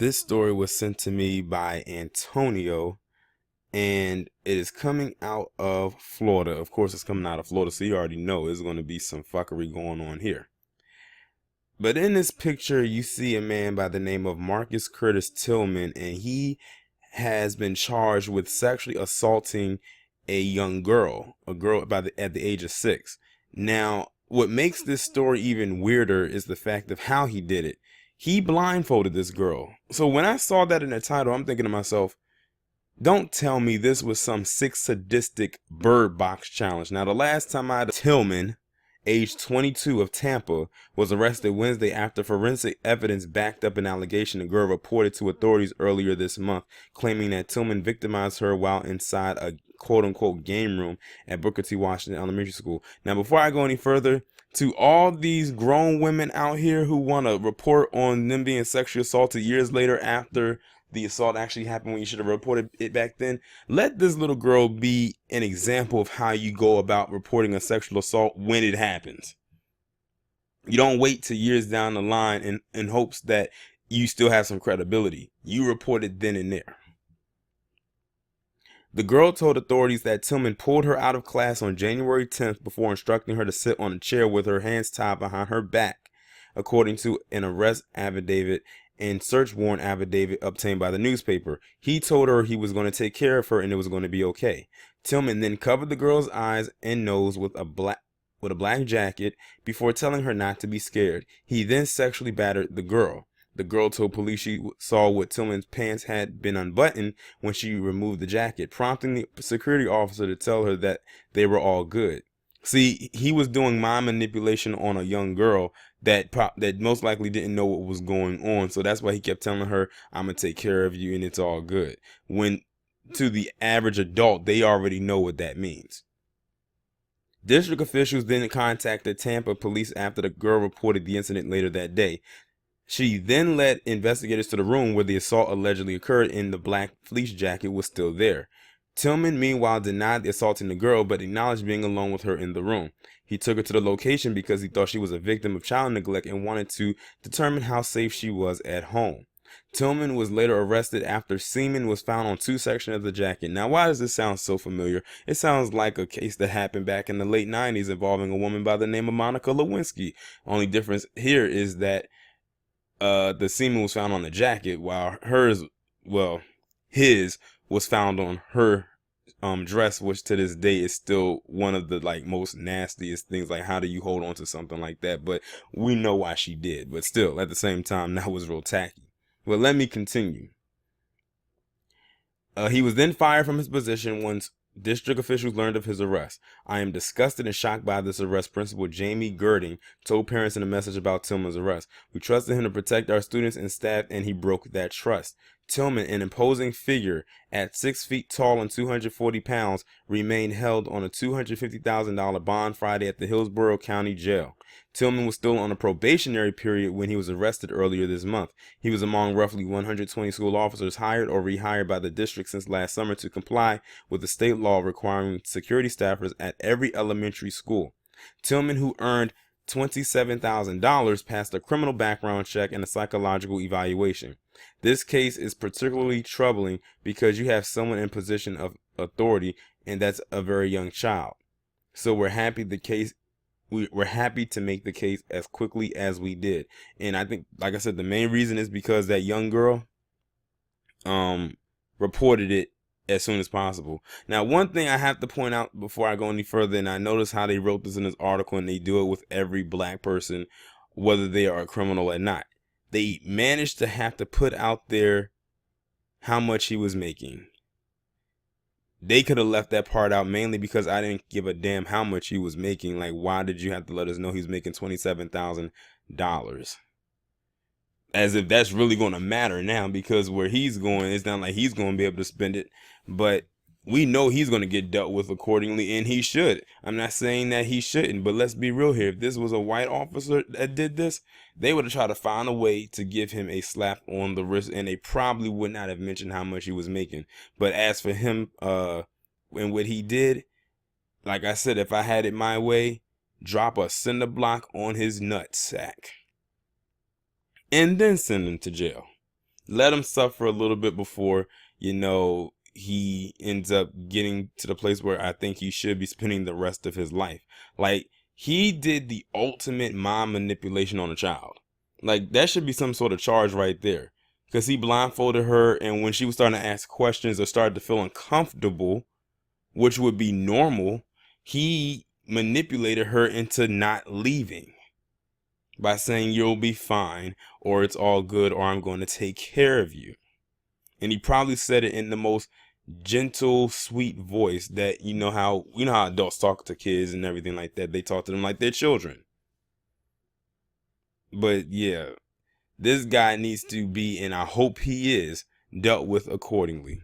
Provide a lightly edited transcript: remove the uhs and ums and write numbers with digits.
This story was sent to me by Antonio, and it is coming out of Florida. Of course, it's coming out of Florida, so you already know there's going to be some fuckery going on here. But in this picture, you see a man by the name of Marcus Curtis Tillman, and he has been charged with sexually assaulting a young girl, at the age of 6. Now, what makes this story even weirder is the fact of how he did it. He blindfolded this girl. So when I saw that in the title, I'm thinking to myself, don't tell me this was some sick sadistic bird box challenge. Now, the last time Tillman, age 22 of Tampa, was arrested Wednesday after forensic evidence backed up an allegation the girl reported to authorities earlier this month, claiming that Tillman victimized her while inside a quote-unquote game room at Booker T. Washington Elementary School. Now, before I go any further, to all these grown women out here who want to report on them being sexually assaulted years later after the assault actually happened when you should have reported it back then, let this little girl be an example of how you go about reporting a sexual assault when it happens. You don't wait till years down the line in hopes that you still have some credibility. You report it then and there. The girl told authorities that Tillman pulled her out of class on January 10th before instructing her to sit on a chair with her hands tied behind her back, according to an arrest affidavit and search warrant affidavit obtained by the newspaper. He told her he was going to take care of her and it was going to be okay. Tillman then covered the girl's eyes and nose with a black jacket before telling her not to be scared. He then sexually battered the girl. The girl told police she saw what Tillman's pants had been unbuttoned when she removed the jacket, prompting the security officer to tell her that they were all good. See, he was doing mind manipulation on a young girl that most likely didn't know what was going on. So that's why he kept telling her, I'm going to take care of you and it's all good. When to the average adult, they already know what that means. District officials then contacted Tampa police after the girl reported the incident later that day. She then led investigators to the room where the assault allegedly occurred, and the black fleece jacket was still there. Tillman, meanwhile, denied assaulting the girl, but acknowledged being alone with her in the room. He took her to the location because he thought she was a victim of child neglect and wanted to determine how safe she was at home. Tillman was later arrested after semen was found on 2 sections of the jacket. Now, why does this sound so familiar? It sounds like a case that happened back in the late 90s involving a woman by the name of Monica Lewinsky. Only difference here is that the semen was found on the jacket, while his was found on her dress, which to this day is still one of the most nastiest things. Like, how do you hold on to something like that? But we know why she did. But still, at the same time, that was real tacky. But let me continue. He was then fired from his position once district officials learned of his arrest. I am disgusted and shocked by this arrest, Principal Jamie Girding told parents in a message about Tillman's arrest. We trusted him to protect our students and staff, and he broke that trust. Tillman, an imposing figure at 6 feet tall and 240 pounds, remained held on a $250,000 bond Friday at the Hillsborough County Jail. Tillman was still on a probationary period when he was arrested earlier this month. He was among roughly 120 school officers hired or rehired by the district since last summer to comply with the state law requiring security staffers at every elementary school. Tillman, who earned $27,000, passed a criminal background check and a psychological evaluation. This case is particularly troubling because you have someone in position of authority, and that's a very young child. So we're happy to make the case as quickly as we did. And I think, like I said, the main reason is because that young girl reported it as soon as possible. Now, one thing I have to point out before I go any further, and I notice how they wrote this in this article, and they do it with every black person, whether they are a criminal or not. They managed to have to put out there how much he was making. They could have left that part out mainly because I didn't give a damn how much he was making. Like, why did you have to let us know he's making $27,000? As if that's really going to matter now, because where he's going, it's not like he's going to be able to spend it. But we know he's going to get dealt with accordingly, and he should. I'm not saying that he shouldn't, but let's be real here. If this was a white officer that did this, they would have tried to find a way to give him a slap on the wrist, and they probably would not have mentioned how much he was making. But as for him, and what he did, like I said, if I had it my way, drop a cinder block on his nutsack and then send him to jail. let him suffer a little bit before, he ends up getting to the place where I think he should be spending the rest of his life. Like, he did the ultimate mind manipulation on a child. Like, that should be some sort of charge right there. Because he blindfolded her, and when she was starting to ask questions or started to feel uncomfortable, which would be normal, he manipulated her into not leaving by saying, you'll be fine, or it's all good, or I'm going to take care of you. And he probably said it in the most gentle, sweet voice that you know how adults talk to kids and everything like that. They talk to them like they're children. But yeah, this guy needs to be, and I hope he is, dealt with accordingly.